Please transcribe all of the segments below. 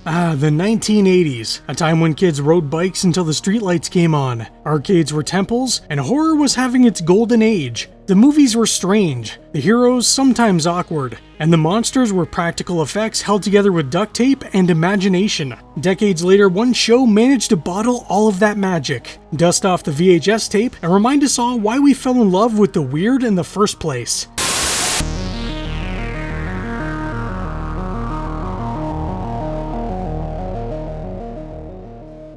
The 1980s, a time when kids rode bikes until the streetlights came on. Arcades were temples, and horror was having its golden age. The movies were strange, the heroes sometimes awkward, and the monsters were practical effects held together with duct tape and imagination. Decades later, one show managed to bottle all of that magic, dust off the VHS tape, and remind us all why we fell in love with the weird in the first place.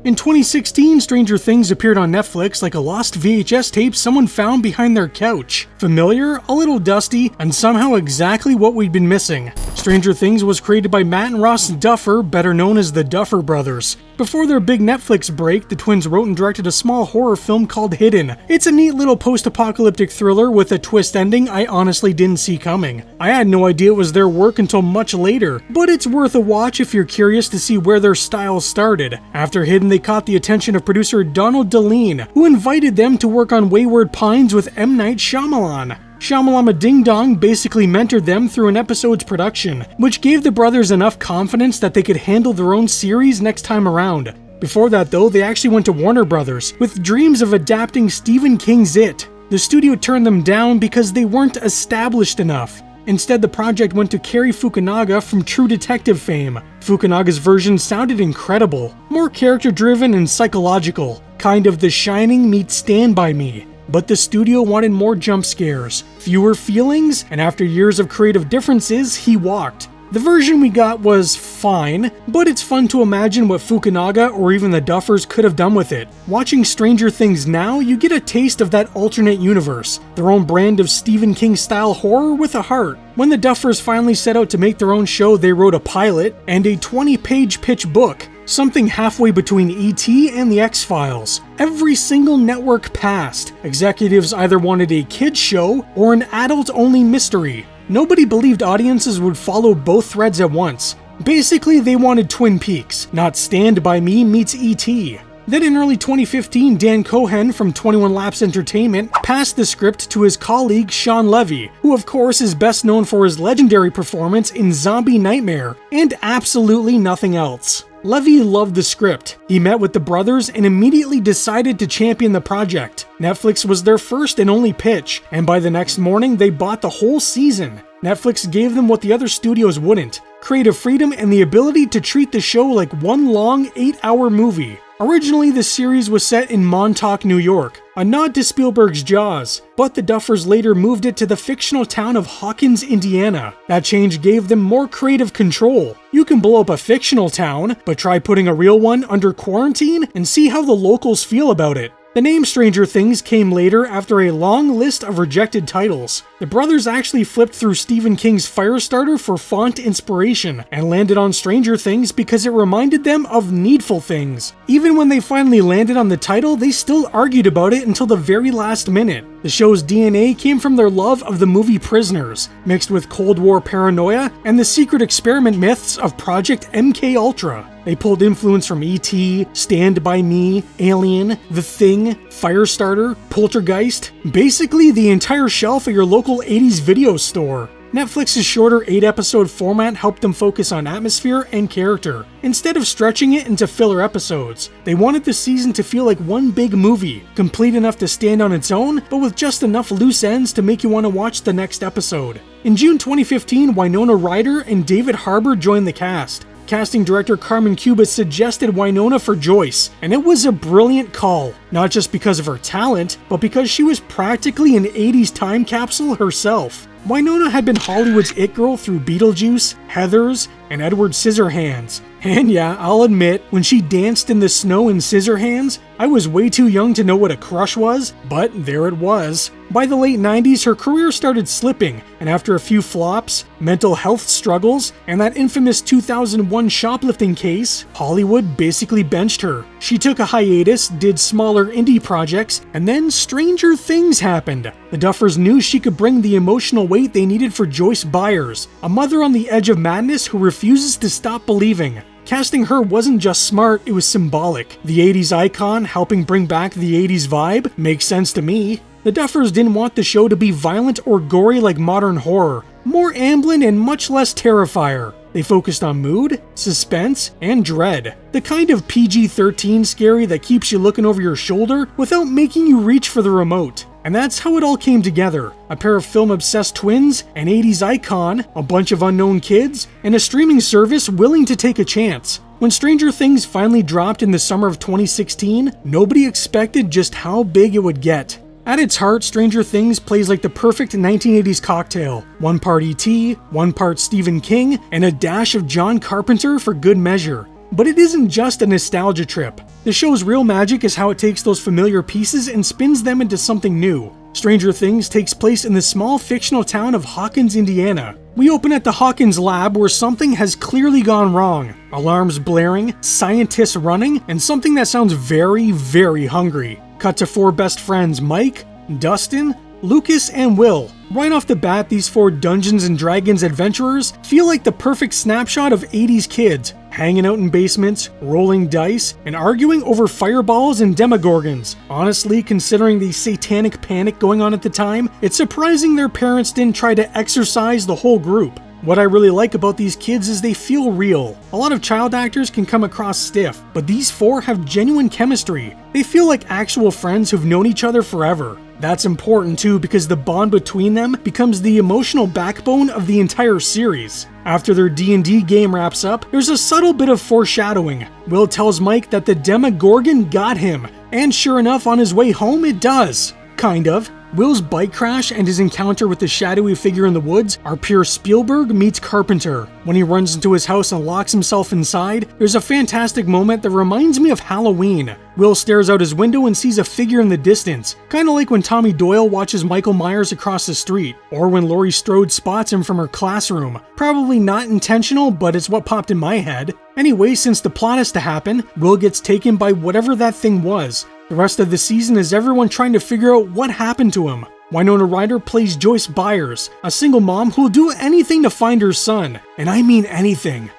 In 2016, Stranger Things appeared on Netflix like a lost VHS tape someone found behind their couch. Familiar, a little dusty, and somehow exactly what we'd been missing. Stranger Things was created by Matt and Ross Duffer, better known as the Duffer Brothers. Before their big Netflix break, the twins wrote and directed a small horror film called Hidden. It's a neat little post-apocalyptic thriller with a twist ending I honestly didn't see coming. I had no idea it was their work until much later, but it's worth a watch if you're curious to see where their style started. After Hidden, they caught the attention of producer Donald DeLean, who invited them to work on Wayward Pines with M. Night Shyamalan. Shyamalama Ding Dong basically mentored them through an episode's production, which gave the brothers enough confidence that they could handle their own series next time around. Before that though, they actually went to Warner Brothers with dreams of adapting Stephen King's It. The studio turned them down because they weren't established enough. Instead, the project went to Cary Fukunaga from True Detective fame. Fukunaga's version sounded incredible, more character-driven and psychological, kind of The Shining meets Stand By Me. But the studio wanted more jump scares, fewer feelings, and after years of creative differences, he walked. The version we got was fine, but it's fun to imagine what Fukunaga or even the Duffers could have done with it. Watching Stranger Things now, you get a taste of that alternate universe, their own brand of Stephen King-style horror with a heart. When the Duffers finally set out to make their own show, they wrote a pilot and a 20-page pitch book, something halfway between E.T. and the X-Files. Every single network passed. Executives either wanted a kids show or an adult-only mystery. Nobody believed audiences would follow both threads at once. Basically, they wanted Twin Peaks, not Stand By Me meets E.T. Then in early 2015, Dan Cohen from 21 Laps Entertainment passed the script to his colleague Sean Levy, who of course is best known for his legendary performance in Zombie Nightmare, and absolutely nothing else. Levy loved the script. He met with the brothers and immediately decided to champion the project. Netflix was their first and only pitch, and by the next morning they bought the whole season. Netflix gave them what the other studios wouldn't: creative freedom and the ability to treat the show like one long 8-hour movie. Originally, the series was set in Montauk, New York, a nod to Spielberg's Jaws, but the Duffers later moved it to the fictional town of Hawkins, Indiana. That change gave them more creative control. You can blow up a fictional town, but try putting a real one under quarantine and see how the locals feel about it. The name Stranger Things came later after a long list of rejected titles. The brothers actually flipped through Stephen King's Firestarter for font inspiration and landed on Stranger Things because it reminded them of Needful Things. Even when they finally landed on the title, they still argued about it until the very last minute. The show's DNA came from their love of the movie Prisoners, mixed with Cold War paranoia and the secret experiment myths of Project MKUltra. They pulled influence from E.T., Stand By Me, Alien, The Thing, Firestarter, Poltergeist, basically the entire shelf at your local 80s video store. Netflix's shorter 8-episode format helped them focus on atmosphere and character, instead of stretching it into filler episodes. They wanted the season to feel like one big movie, complete enough to stand on its own, but with just enough loose ends to make you want to watch the next episode. In June 2015, Winona Ryder and David Harbour joined the cast. Casting director Carmen Cuba suggested Winona for Joyce, and it was a brilliant call, not just because of her talent, but because she was practically an 80s time capsule herself. Winona had been Hollywood's it girl through Beetlejuice, Heathers, and Edward Scissorhands. And yeah, I'll admit, when she danced in the snow in Scissorhands, I was way too young to know what a crush was, but there it was. By the late 90s, her career started slipping, and after a few flops, mental health struggles, and that infamous 2001 shoplifting case, Hollywood basically benched her. She took a hiatus, did smaller indie projects, and then stranger things happened. The Duffers knew she could bring the emotional weight they needed for Joyce Byers, a mother on the edge of madness who refuses to stop believing. Casting her wasn't just smart, it was symbolic. The 80s icon helping bring back the 80s vibe makes sense to me. The Duffers didn't want the show to be violent or gory like modern horror, more ambient and much less Terrifier. They focused on mood, suspense, and dread. The kind of PG-13 scary that keeps you looking over your shoulder without making you reach for the remote. And that's how it all came together. A pair of film-obsessed twins, an 80s icon, a bunch of unknown kids, and a streaming service willing to take a chance. When Stranger Things finally dropped in the summer of 2016, nobody expected just how big it would get. At its heart, Stranger Things plays like the perfect 1980s cocktail. One part E.T., one part Stephen King, and a dash of John Carpenter for good measure. But it isn't just a nostalgia trip. The show's real magic is how it takes those familiar pieces and spins them into something new. Stranger Things takes place in the small fictional town of Hawkins, Indiana. We open at the Hawkins lab where something has clearly gone wrong. Alarms blaring, scientists running, and something that sounds very, very hungry. Cut to 4 best friends Mike, Dustin, Lucas, and Will. Right off the bat, these 4 Dungeons & Dragons adventurers feel like the perfect snapshot of 80s kids, hanging out in basements, rolling dice, and arguing over fireballs and demogorgons. Honestly, considering the satanic panic going on at the time, it's surprising their parents didn't try to exorcise the whole group. What I really like about these kids is they feel real. A lot of child actors can come across stiff, but these 4 have genuine chemistry. They feel like actual friends who've known each other forever. That's important too because the bond between them becomes the emotional backbone of the entire series. After their D&D game wraps up, there's a subtle bit of foreshadowing. Will tells Mike that the Demogorgon got him, and sure enough, on his way home it does. Kind of. Will's bike crash and his encounter with the shadowy figure in the woods are pure Spielberg meets Carpenter. When he runs into his house and locks himself inside, there's a fantastic moment that reminds me of Halloween. Will stares out his window and sees a figure in the distance, kinda like when Tommy Doyle watches Michael Myers across the street, or when Laurie Strode spots him from her classroom. Probably not intentional, but it's what popped in my head. Anyway, since the plot is to happen, Will gets taken by whatever that thing was. The rest of the season is everyone trying to figure out what happened to him. Winona Ryder plays Joyce Byers, a single mom who'll do anything to find her son. And I mean anything.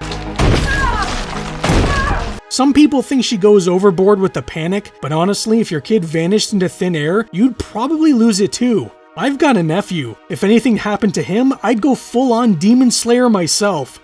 Some people think she goes overboard with the panic, but honestly, if your kid vanished into thin air, you'd probably lose it too. I've got a nephew. If anything happened to him, I'd go full-on Demon Slayer myself.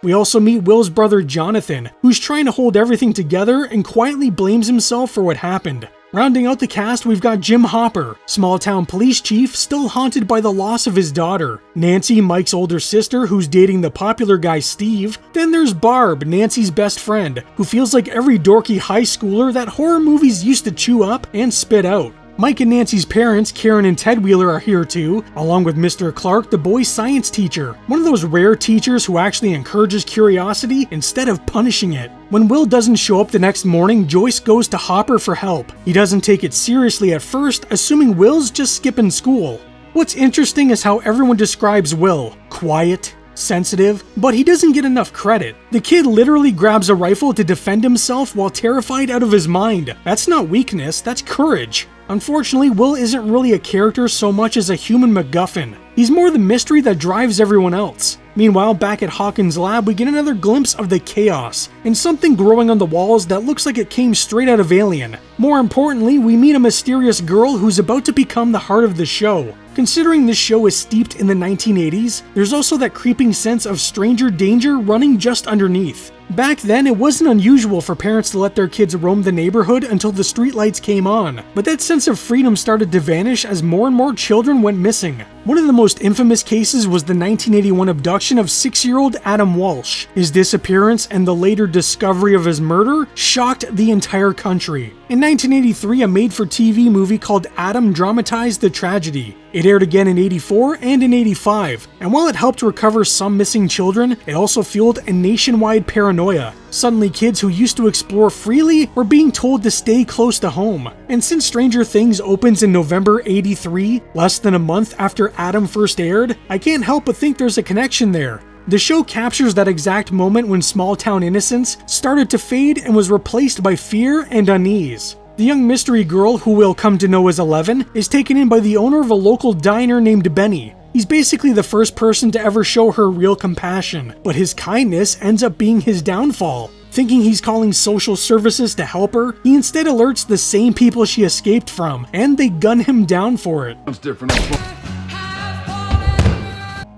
We also meet Will's brother Jonathan, who's trying to hold everything together and quietly blames himself for what happened. Rounding out the cast, we've got Jim Hopper, small-town police chief still haunted by the loss of his daughter. Nancy, Mike's older sister, who's dating the popular guy Steve. Then there's Barb, Nancy's best friend, who feels like every dorky high schooler that horror movies used to chew up and spit out. Mike and Nancy's parents, Karen and Ted Wheeler, are here too, along with Mr. Clark, the boy's science teacher. One of those rare teachers who actually encourages curiosity instead of punishing it. When Will doesn't show up the next morning, Joyce goes to Hopper for help. He doesn't take it seriously at first, assuming Will's just skipping school. What's interesting is how everyone describes Will. Quiet, sensitive, but he doesn't get enough credit. The kid literally grabs a rifle to defend himself while terrified out of his mind. That's not weakness, that's courage. Unfortunately, Will isn't really a character so much as a human MacGuffin. He's more the mystery that drives everyone else. Meanwhile, back at Hawkins' lab, we get another glimpse of the chaos, and something growing on the walls that looks like it came straight out of Alien. More importantly, we meet a mysterious girl who's about to become the heart of the show. Considering this show is steeped in the 1980s, there's also that creeping sense of stranger danger running just underneath. Back then, it wasn't unusual for parents to let their kids roam the neighborhood until the streetlights came on, but that sense of freedom started to vanish as more and more children went missing. One of the most infamous cases was the 1981 abduction of 6-year-old Adam Walsh. His disappearance and the later discovery of his murder shocked the entire country. In 1983, a made-for-TV movie called Adam dramatized the tragedy. It aired again in '84 and in '85, and while it helped recover some missing children, it also fueled a nationwide paranoia. Suddenly, kids who used to explore freely were being told to stay close to home. And since Stranger Things opens in November '83, less than a month after Adam first aired, I can't help but think there's a connection there. The show captures that exact moment when small-town innocence started to fade and was replaced by fear and unease. The young mystery girl, who we'll come to know as 11, is taken in by the owner of a local diner named Benny. He's basically the first person to ever show her real compassion, but his kindness ends up being his downfall. Thinking he's calling social services to help her, he instead alerts the same people she escaped from, and they gun him down for it. It's different.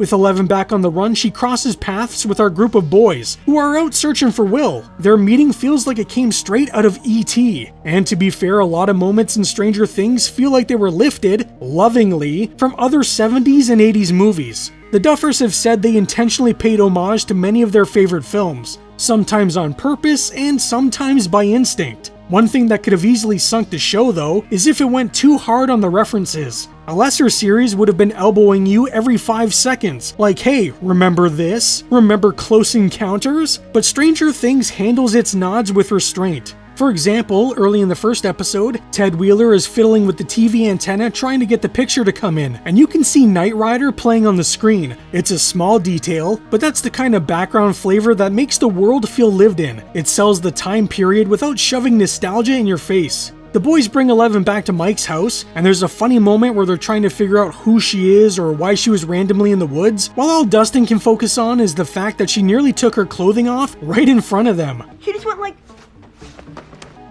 With Eleven back on the run, she crosses paths with our group of boys, who are out searching for Will. Their meeting feels like it came straight out of E.T. And to be fair, a lot of moments in Stranger Things feel like they were lifted, lovingly, from other 70s and 80s movies. The Duffers have said they intentionally paid homage to many of their favorite films, sometimes on purpose and sometimes by instinct. One thing that could have easily sunk the show, though, is if it went too hard on the references. A lesser series would have been elbowing you every 5 seconds, like, hey, remember this? Remember Close Encounters? But Stranger Things handles its nods with restraint. For example, early in the first episode, Ted Wheeler is fiddling with the TV antenna trying to get the picture to come in, and you can see Knight Rider playing on the screen. It's a small detail, but that's the kind of background flavor that makes the world feel lived in. It sells the time period without shoving nostalgia in your face. The boys bring Eleven back to Mike's house, and there's a funny moment where they're trying to figure out who she is or why she was randomly in the woods, while all Dustin can focus on is the fact that she nearly took her clothing off right in front of them. She just went like...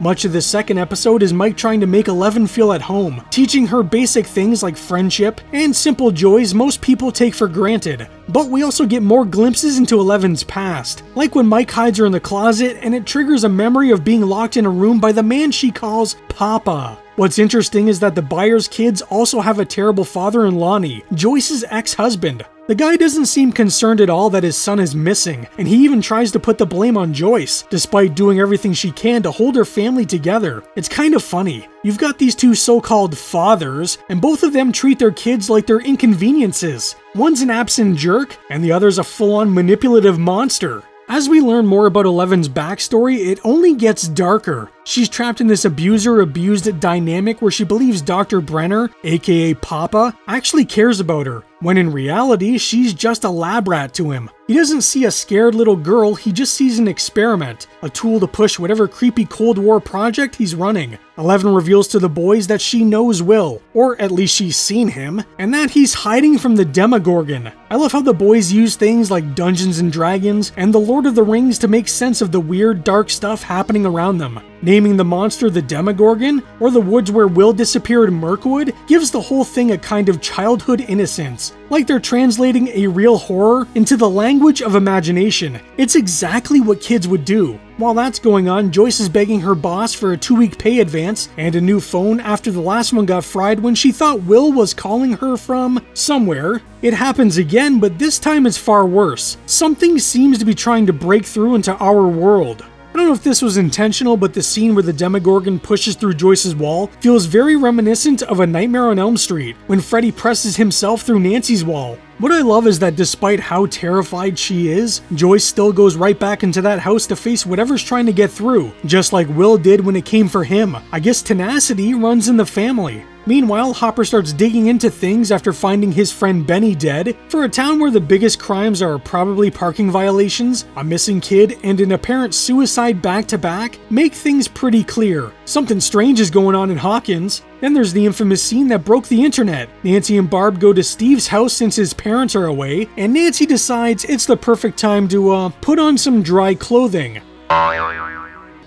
Much of the second episode is Mike trying to make Eleven feel at home, teaching her basic things like friendship and simple joys most people take for granted. But we also get more glimpses into Eleven's past, like when Mike hides her in the closet and it triggers a memory of being locked in a room by the man she calls Papa. What's interesting is that the Byers kids also have a terrible father in Lonnie, Joyce's ex-husband. The guy doesn't seem concerned at all that his son is missing, and he even tries to put the blame on Joyce, despite doing everything she can to hold her family together. It's kind of funny. You've got these two so-called fathers, and both of them treat their kids like they're inconveniences. One's an absent jerk, and the other's a full-on manipulative monster. As we learn more about Eleven's backstory, it only gets darker. She's trapped in this abuser-abused dynamic where she believes Dr. Brenner, aka Papa, actually cares about her, when in reality, she's just a lab rat to him. He doesn't see a scared little girl, he just sees an experiment, a tool to push whatever creepy Cold War project he's running. Eleven reveals to the boys that she knows Will, or at least she's seen him, and that he's hiding from the Demogorgon. I love how the boys use things like Dungeons and Dragons and The Lord of the Rings to make sense of the weird, dark stuff happening around them. Naming the monster the Demogorgon, or the woods where Will disappeared Mirkwood, gives the whole thing a kind of childhood innocence, like they're translating a real horror into the language of imagination. It's exactly what kids would do. While that's going on, Joyce is begging her boss for a 2-week pay advance and a new phone after the last one got fried when she thought Will was calling her from somewhere. It happens again, but this time it's far worse. Something seems to be trying to break through into our world. I don't know if this was intentional, but the scene where the Demogorgon pushes through Joyce's wall feels very reminiscent of A Nightmare on Elm Street, when Freddy presses himself through Nancy's wall. What I love is that despite how terrified she is, Joyce still goes right back into that house to face whatever's trying to get through, just like Will did when it came for him. I guess tenacity runs in the family. Meanwhile, Hopper starts digging into things after finding his friend Benny dead. For a town where the biggest crimes are probably parking violations, a missing kid, and an apparent suicide back-to-back, make things pretty clear. Something strange is going on in Hawkins. Then there's the infamous scene that broke the internet. Nancy and Barb go to Steve's house since his parents are away, and Nancy decides it's the perfect time to, put on some dry clothing.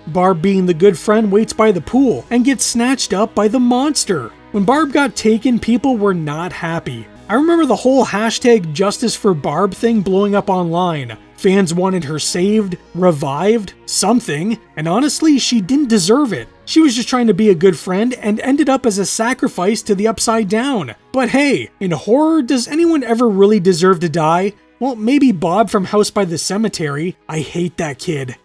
Barb, being the good friend, waits by the pool and gets snatched up by the monster. When Barb got taken, people were not happy. I remember the whole hashtag Justice for Barb thing blowing up online. Fans wanted her saved, revived, something, and honestly, she didn't deserve it. She was just trying to be a good friend and ended up as a sacrifice to the Upside Down. But hey, in horror, does anyone ever really deserve to die? Well, maybe Bob from House by the Cemetery. I hate that kid.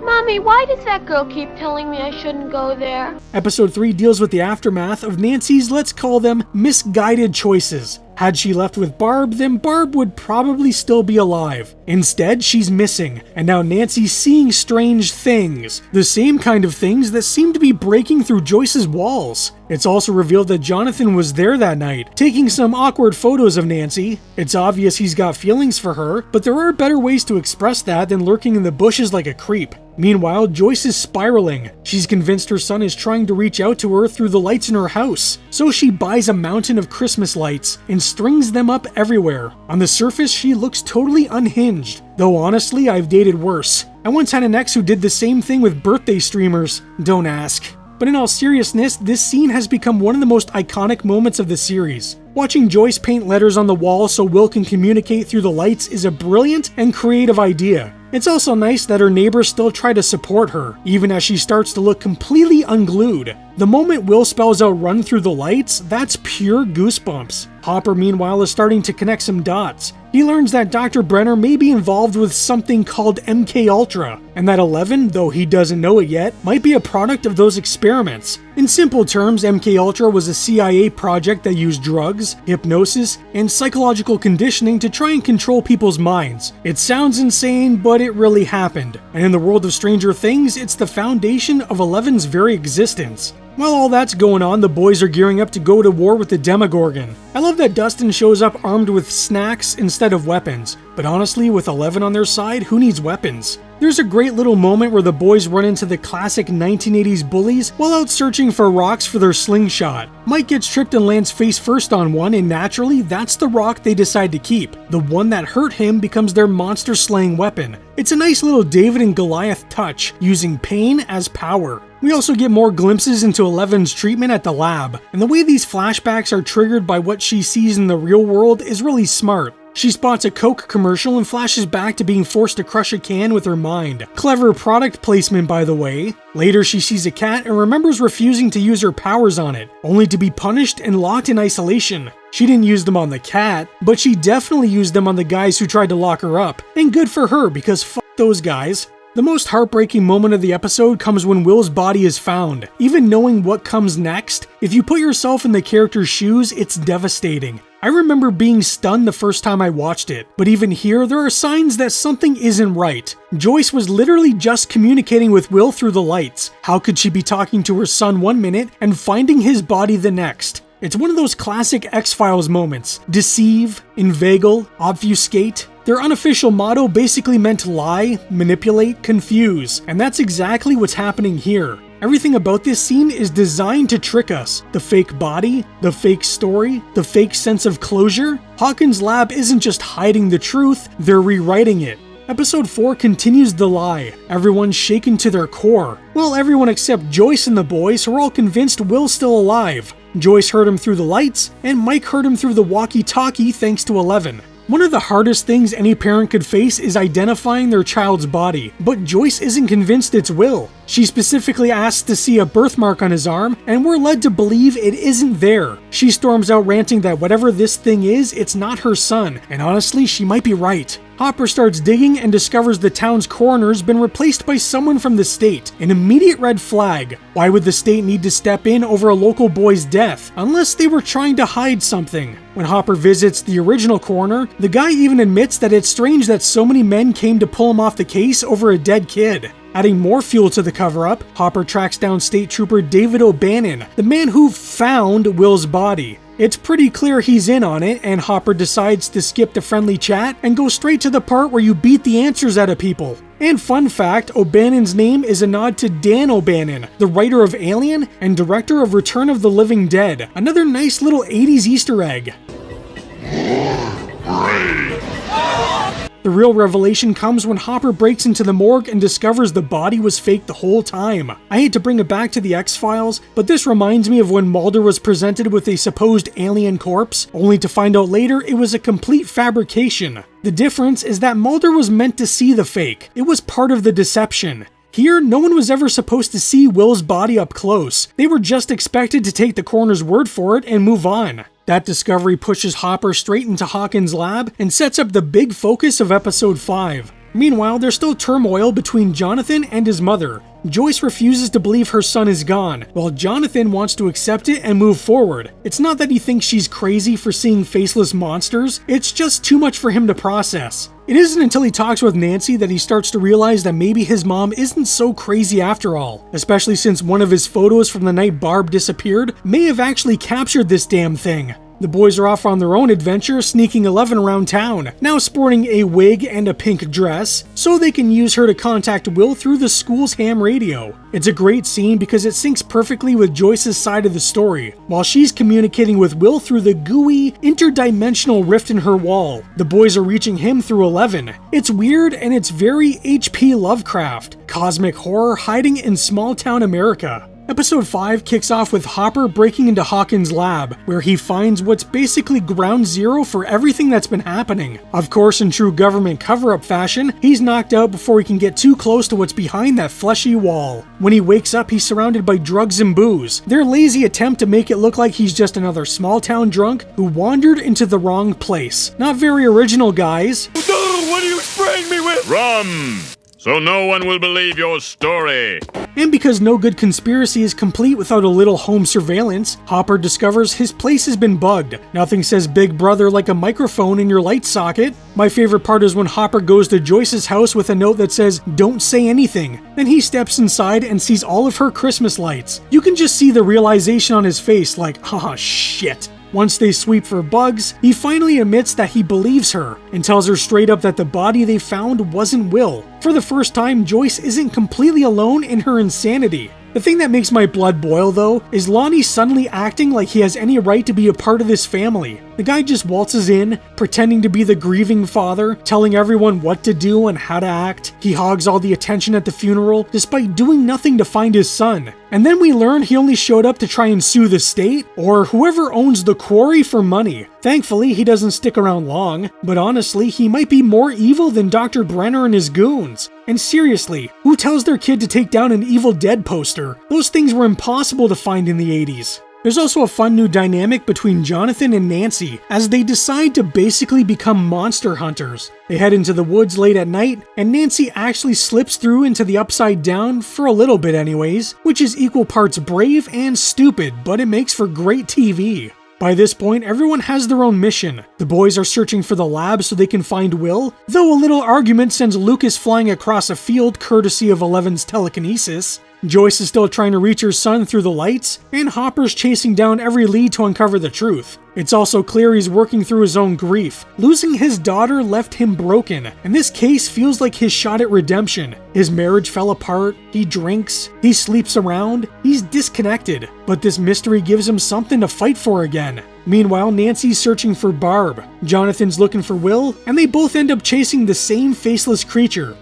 Mommy, why does that girl keep telling me I shouldn't go there? Episode 3 deals with the aftermath of Nancy's, let's call them, misguided choices. Had she left with Barb, then Barb would probably still be alive. Instead, she's missing, and now Nancy's seeing strange things. The same kind of things that seem to be breaking through Joyce's walls. It's also revealed that Jonathan was there that night, taking some awkward photos of Nancy. It's obvious he's got feelings for her, but there are better ways to express that than lurking in the bushes like a creep. Meanwhile, Joyce is spiraling. She's convinced her son is trying to reach out to her through the lights in her house. So she buys a mountain of Christmas lights and strings them up everywhere. On the surface, she looks totally unhinged. Though honestly, I've dated worse. I once had an ex who did the same thing with birthday streamers. Don't ask. But in all seriousness, this scene has become one of the most iconic moments of the series. Watching Joyce paint letters on the wall so Will can communicate through the lights is a brilliant and creative idea. It's also nice that her neighbors still try to support her, even as she starts to look completely unglued. The moment Will spells out "run through the lights," that's pure goosebumps. Hopper, meanwhile, is starting to connect some dots. He learns that Dr. Brenner may be involved with something called MK Ultra, and that 11, though he doesn't know it yet, might be a product of those experiments. In simple terms, MK Ultra was a CIA project that used drugs, hypnosis, and psychological conditioning to try and control people's minds. It sounds insane, but it really happened. And in the world of Stranger Things, it's the foundation of 11's very existence. While all that's going on, the boys are gearing up to go to war with the Demogorgon. I love that Dustin shows up armed with snacks instead of weapons, but honestly, with 11 on their side, who needs weapons? There's a great little moment where the boys run into the classic 1980s bullies while out searching for rocks for their slingshot. Mike gets tripped and lands face first on one, and naturally, that's the rock they decide to keep. The one that hurt him becomes their monster-slaying weapon. It's a nice little David and Goliath touch, using pain as power. We also get more glimpses into 11's treatment at the lab, and the way these flashbacks are triggered by what she sees in the real world is really smart. She spots a Coke commercial and flashes back to being forced to crush a can with her mind. Clever product placement, by the way. Later, she sees a cat and remembers refusing to use her powers on it, only to be punished and locked in isolation. She didn't use them on the cat, but she definitely used them on the guys who tried to lock her up. And good for her, because fuck those guys. The most heartbreaking moment of the episode comes when Will's body is found. Even knowing what comes next, if you put yourself in the character's shoes, it's devastating. I remember being stunned the first time I watched it, but even here, there are signs that something isn't right. Joyce was literally just communicating with Will through the lights. How could she be talking to her son one minute and finding his body the next? It's one of those classic X-Files moments. Deceive, inveigle, obfuscate. Their unofficial motto basically meant lie, manipulate, confuse, and that's exactly what's happening here. Everything about this scene is designed to trick us. The fake body, the fake story, the fake sense of closure. Hawkins' lab isn't just hiding the truth, they're rewriting it. Episode 4 continues the lie. Everyone's shaken to their core. Well, everyone except Joyce and the boys are all convinced Will's still alive. Joyce heard him through the lights, and Mike heard him through the walkie-talkie thanks to 11. One of the hardest things any parent could face is identifying their child's body, but Joyce isn't convinced it's Will. She specifically asks to see a birthmark on his arm, and we're led to believe it isn't there. She storms out ranting that whatever this thing is, it's not her son, and honestly, she might be right. Hopper starts digging and discovers the town's coroner's been replaced by someone from the state. An immediate red flag. Why would the state need to step in over a local boy's death? Unless they were trying to hide something. When Hopper visits the original coroner, the guy even admits that it's strange that so many men came to pull him off the case over a dead kid. Adding more fuel to the cover-up, Hopper tracks down State Trooper David O'Bannon, the man who found Will's body. It's pretty clear he's in on it, and Hopper decides to skip the friendly chat and go straight to the part where you beat the answers out of people. And fun fact, O'Bannon's name is a nod to Dan O'Bannon, the writer of Alien and director of Return of the Living Dead. Another nice little 80s Easter egg. The real revelation comes when Hopper breaks into the morgue and discovers the body was fake the whole time. I hate to bring it back to the X-Files, but this reminds me of when Mulder was presented with a supposed alien corpse, only to find out later it was a complete fabrication. The difference is that Mulder was meant to see the fake. It was part of the deception. Here, no one was ever supposed to see Will's body up close. They were just expected to take the coroner's word for it and move on. That discovery pushes Hopper straight into Hawkins' lab and sets up the big focus of episode 5. Meanwhile, there's still turmoil between Jonathan and his mother. Joyce refuses to believe her son is gone, while Jonathan wants to accept it and move forward. It's not that he thinks she's crazy for seeing faceless monsters, it's just too much for him to process. It isn't until he talks with Nancy that he starts to realize that maybe his mom isn't so crazy after all, especially since one of his photos from the night Barb disappeared may have actually captured this damn thing. The boys are off on their own adventure, sneaking 11 around town, now sporting a wig and a pink dress, so they can use her to contact Will through the school's ham radio. It's a great scene because it syncs perfectly with Joyce's side of the story, while she's communicating with Will through the gooey, interdimensional rift in her wall. The boys are reaching him through 11. It's weird and it's very H.P. Lovecraft, cosmic horror hiding in small-town America. Episode 5 kicks off with Hopper breaking into Hawkins' lab, where he finds what's basically ground zero for everything that's been happening. Of course, in true government cover-up fashion, he's knocked out before he can get too close to what's behind that fleshy wall. When he wakes up, he's surrounded by drugs and booze, their lazy attempt to make it look like he's just another small-town drunk who wandered into the wrong place. Not very original, guys. What are you spraying me with? Rum! So no one will believe your story. And because no good conspiracy is complete without a little home surveillance, Hopper discovers his place has been bugged. Nothing says Big Brother like a microphone in your light socket. My favorite part is when Hopper goes to Joyce's house with a note that says, "Don't say anything." Then he steps inside and sees all of her Christmas lights. You can just see the realization on his face like, haha, shit. Once they sweep for bugs, he finally admits that he believes her and tells her straight up that the body they found wasn't Will. For the first time, Joyce isn't completely alone in her insanity. The thing that makes my blood boil, though, is Lonnie suddenly acting like he has any right to be a part of this family. The guy just waltzes in, pretending to be the grieving father, telling everyone what to do and how to act. He hogs all the attention at the funeral, despite doing nothing to find his son. And then we learn he only showed up to try and sue the state, or whoever owns the quarry, for money. Thankfully, he doesn't stick around long, but honestly, he might be more evil than Dr. Brenner and his goons. And seriously, who tells their kid to take down an Evil Dead poster? Those things were impossible to find in the 80s. There's also a fun new dynamic between Jonathan and Nancy as they decide to basically become monster hunters. They head into the woods late at night, and Nancy actually slips through into the Upside Down, for a little bit anyways, which is equal parts brave and stupid, but it makes for great TV. By this point, everyone has their own mission. The boys are searching for the lab so they can find Will, though a little argument sends Lucas flying across a field courtesy of Eleven's telekinesis. Joyce is still trying to reach her son through the lights, and Hopper's chasing down every lead to uncover the truth. It's also clear he's working through his own grief. Losing his daughter left him broken, and this case feels like his shot at redemption. His marriage fell apart, he drinks, he sleeps around, he's disconnected, but this mystery gives him something to fight for again. Meanwhile, Nancy's searching for Barb, Jonathan's looking for Will, and they both end up chasing the same faceless creature.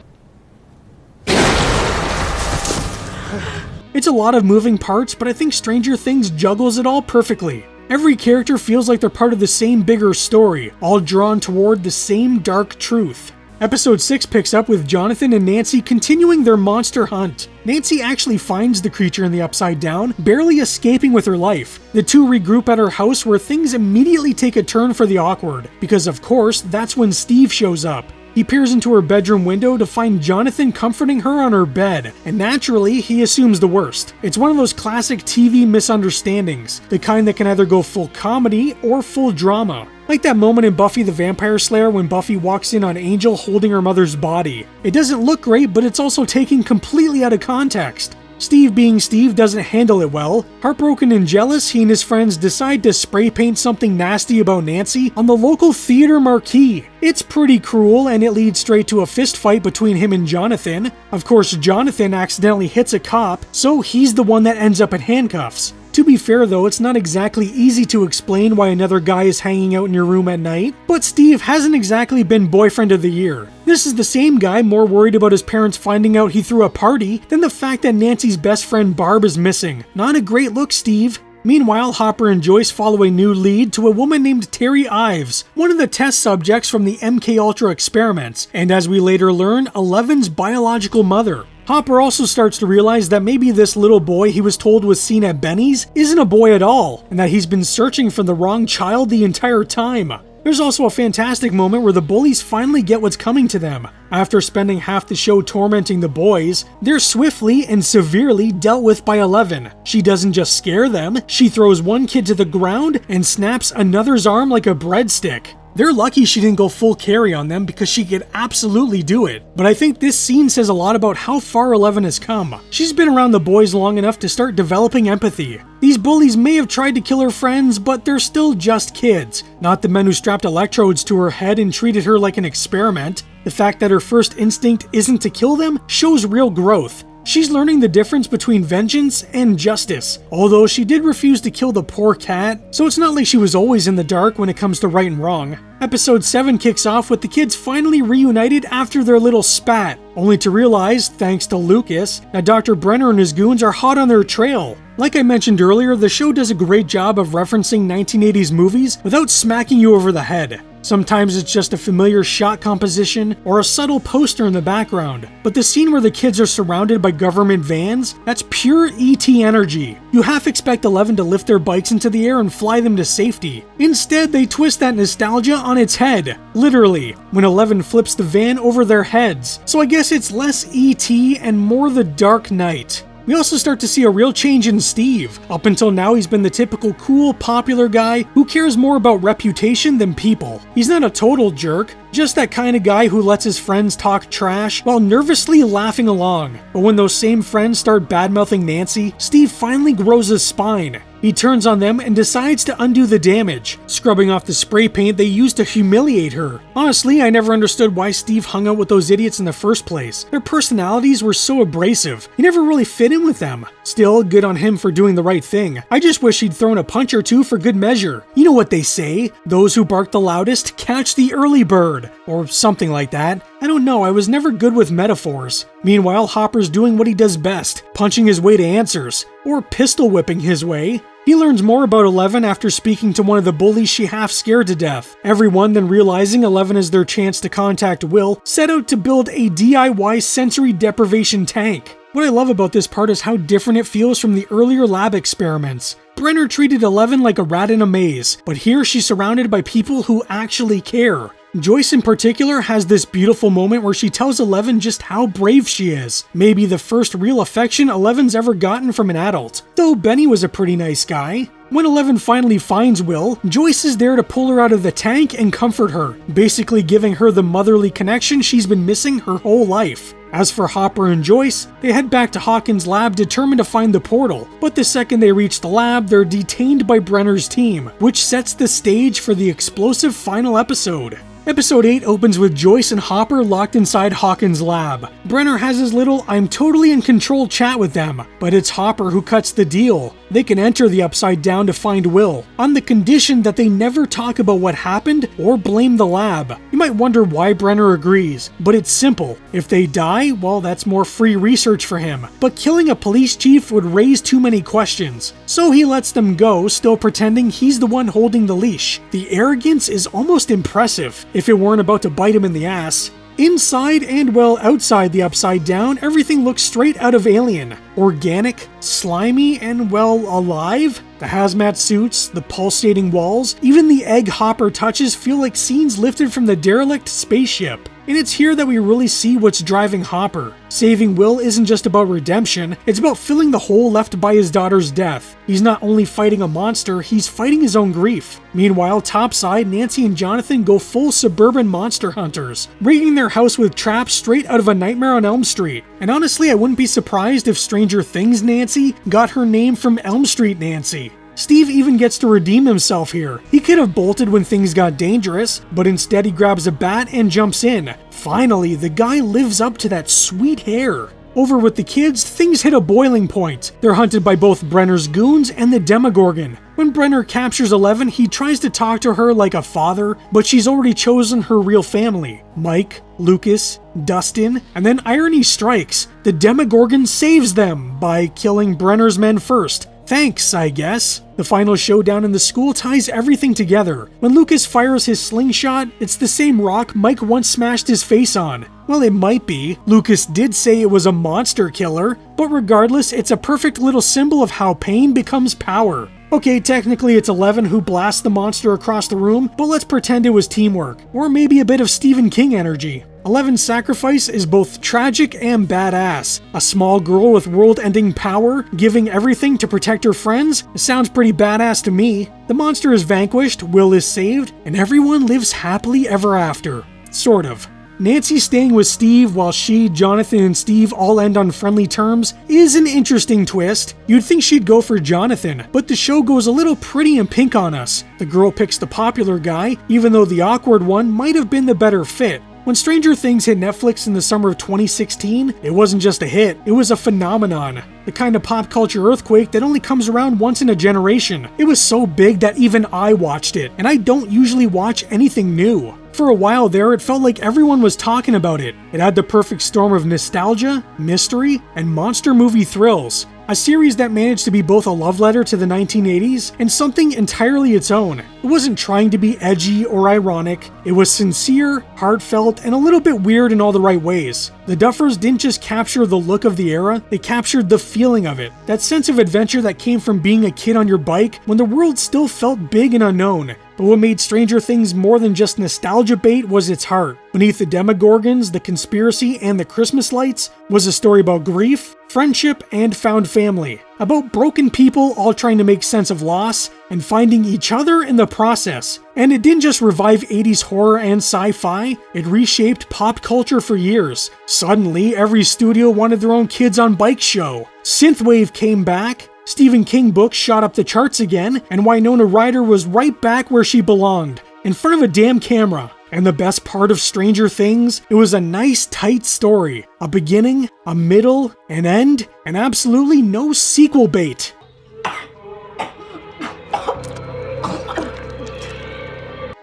It's a lot of moving parts, but I think Stranger Things juggles it all perfectly. Every character feels like they're part of the same bigger story, all drawn toward the same dark truth. Episode 6 picks up with Jonathan and Nancy continuing their monster hunt. Nancy actually finds the creature in the Upside Down, barely escaping with her life. The two regroup at her house where things immediately take a turn for the awkward, because of course, that's when Steve shows up. He peers into her bedroom window to find Jonathan comforting her on her bed, and naturally, he assumes the worst. It's one of those classic TV misunderstandings, the kind that can either go full comedy or full drama. Like that moment in Buffy the Vampire Slayer when Buffy walks in on Angel holding her mother's body. It doesn't look great, but it's also taken completely out of context. Steve being Steve doesn't handle it well. Heartbroken and jealous, he and his friends decide to spray paint something nasty about Nancy on the local theater marquee. It's pretty cruel, and it leads straight to a fist fight between him and Jonathan. Of course, Jonathan accidentally hits a cop, so he's the one that ends up in handcuffs. To be fair though, it's not exactly easy to explain why another guy is hanging out in your room at night, but Steve hasn't exactly been boyfriend of the year. This is the same guy more worried about his parents finding out he threw a party than the fact that Nancy's best friend Barb is missing. Not a great look, Steve. Meanwhile, Hopper and Joyce follow a new lead to a woman named Terry Ives, one of the test subjects from the MKUltra experiments, and as we later learn, Eleven's biological mother. Hopper also starts to realize that maybe this little boy he was told was seen at Benny's isn't a boy at all, and that he's been searching for the wrong child the entire time. There's also a fantastic moment where the bullies finally get what's coming to them. After spending half the show tormenting the boys, they're swiftly and severely dealt with by Eleven. She doesn't just scare them, she throws one kid to the ground and snaps another's arm like a breadstick. They're lucky she didn't go full carry on them because she could absolutely do it. But I think this scene says a lot about how far Eleven has come. She's been around the boys long enough to start developing empathy. These bullies may have tried to kill her friends, but they're still just kids, not the men who strapped electrodes to her head and treated her like an experiment. The fact that her first instinct isn't to kill them shows real growth. She's learning the difference between vengeance and justice, although she did refuse to kill the poor cat, so it's not like she was always in the dark when it comes to right and wrong. Episode 7 kicks off with the kids finally reunited after their little spat, only to realize, thanks to Lucas, that Dr. Brenner and his goons are hot on their trail. Like I mentioned earlier, the show does a great job of referencing 1980s movies without smacking you over the head. Sometimes it's just a familiar shot composition or a subtle poster in the background, but the scene where the kids are surrounded by government vans, that's pure E.T. energy. You half expect 11 to lift their bikes into the air and fly them to safety. Instead, they twist that nostalgia on its head, literally, when 11 flips the van over their heads. So I guess it's less E.T. and more the Dark Knight. We also start to see a real change in Steve. Up until now, he's been the typical cool, popular guy who cares more about reputation than people. He's not a total jerk, just that kind of guy who lets his friends talk trash while nervously laughing along. But when those same friends start badmouthing Nancy, Steve finally grows a spine. He turns on them and decides to undo the damage, scrubbing off the spray paint they used to humiliate her. Honestly, I never understood why Steve hung out with those idiots in the first place. Their personalities were so abrasive. He never really fit in with them. Still, good on him for doing the right thing. I just wish he'd thrown a punch or two for good measure. You know what they say, those who bark the loudest catch the early bird, or something like that. I don't know, I was never good with metaphors. Meanwhile, Hopper's doing what he does best, punching his way to answers, or pistol whipping his way. He learns more about 11 after speaking to one of the bullies she half scared to death. Everyone, then realizing 11 is their chance to contact Will, set out to build a DIY sensory deprivation tank. What I love about this part is how different it feels from the earlier lab experiments. Brenner treated 11 like a rat in a maze, but here she's surrounded by people who actually care. Joyce in particular has this beautiful moment where she tells 11 just how brave she is. Maybe the first real affection 11's ever gotten from an adult, though Benny was a pretty nice guy. When 11 finally finds Will, Joyce is there to pull her out of the tank and comfort her, basically giving her the motherly connection she's been missing her whole life. As for Hopper and Joyce, they head back to Hawkins' lab determined to find the portal, but the second they reach the lab, they're detained by Brenner's team, which sets the stage for the explosive final episode. Episode 8 opens with Joyce and Hopper locked inside Hawkins' lab. Brenner has his little "I'm totally in control" chat with them, but it's Hopper who cuts the deal. They can enter the Upside Down to find Will, on the condition that they never talk about what happened or blame the lab. You might wonder why Brenner agrees, but it's simple. If they die, well, that's more free research for him. But killing a police chief would raise too many questions. So he lets them go, still pretending he's the one holding the leash. The arrogance is almost impressive, if it weren't about to bite him in the ass. Inside and well outside the Upside Down, everything looks straight out of Alien. Organic, slimy, and well, alive. The hazmat suits, the pulsating walls, even the egg Hopper touches feel like scenes lifted from the derelict spaceship. And it's here that we really see what's driving Hopper. Saving Will isn't just about redemption, it's about filling the hole left by his daughter's death. He's not only fighting a monster, he's fighting his own grief. Meanwhile, topside, Nancy and Jonathan go full suburban monster hunters, rigging their house with traps straight out of A Nightmare on Elm Street. And honestly, I wouldn't be surprised if Stranger Things Nancy got her name from Elm Street Nancy. Steve even gets to redeem himself here. He could have bolted when things got dangerous, but instead he grabs a bat and jumps in. Finally, the guy lives up to that sweet hair. Over with the kids, things hit a boiling point. They're hunted by both Brenner's goons and the Demogorgon. When Brenner captures 11, he tries to talk to her like a father, but she's already chosen her real family. Mike, Lucas, Dustin, and then irony strikes. The Demogorgon saves them by killing Brenner's men first. Thanks, I guess. The final showdown in the school ties everything together. When Lucas fires his slingshot, it's the same rock Mike once smashed his face on. Well, it might be. Lucas did say it was a monster killer, but regardless, it's a perfect little symbol of how pain becomes power. Okay, technically it's 11 who blasts the monster across the room, but let's pretend it was teamwork, or maybe a bit of Stephen King energy. 11's sacrifice is both tragic and badass. A small girl with world-ending power, giving everything to protect her friends? It sounds pretty badass to me. The monster is vanquished, Will is saved, and everyone lives happily ever after. Sort of. Nancy staying with Steve while she, Jonathan, and Steve all end on friendly terms is an interesting twist. You'd think she'd go for Jonathan, but the show goes a little pretty and pink on us. The girl picks the popular guy, even though the awkward one might have been the better fit. When Stranger Things hit Netflix in the summer of 2016, it wasn't just a hit, it was a phenomenon. The kind of pop culture earthquake that only comes around once in a generation. It was so big that even I watched it, and I don't usually watch anything new. For a while there, it felt like everyone was talking about it. It had the perfect storm of nostalgia, mystery, and monster movie thrills. A series that managed to be both a love letter to the 1980s and something entirely its own. It wasn't trying to be edgy or ironic, it was sincere, heartfelt, and a little bit weird in all the right ways. The Duffers didn't just capture the look of the era, they captured the feeling of it. That sense of adventure that came from being a kid on your bike when the world still felt big and unknown. But what made Stranger Things more than just nostalgia bait was its heart. Beneath the Demogorgons, the conspiracy, and the Christmas lights was a story about grief, friendship, and found family. About broken people all trying to make sense of loss and finding each other in the process. And it didn't just revive 80s horror and sci-fi, it reshaped pop culture for years. Suddenly, every studio wanted their own Kids on Bikes show. Synthwave came back, Stephen King books shot up the charts again, and Winona Ryder was right back where she belonged, in front of a damn camera. And the best part of Stranger Things, it was a nice tight story. A beginning, a middle, an end, and absolutely no sequel bait.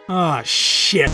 Ah, shit.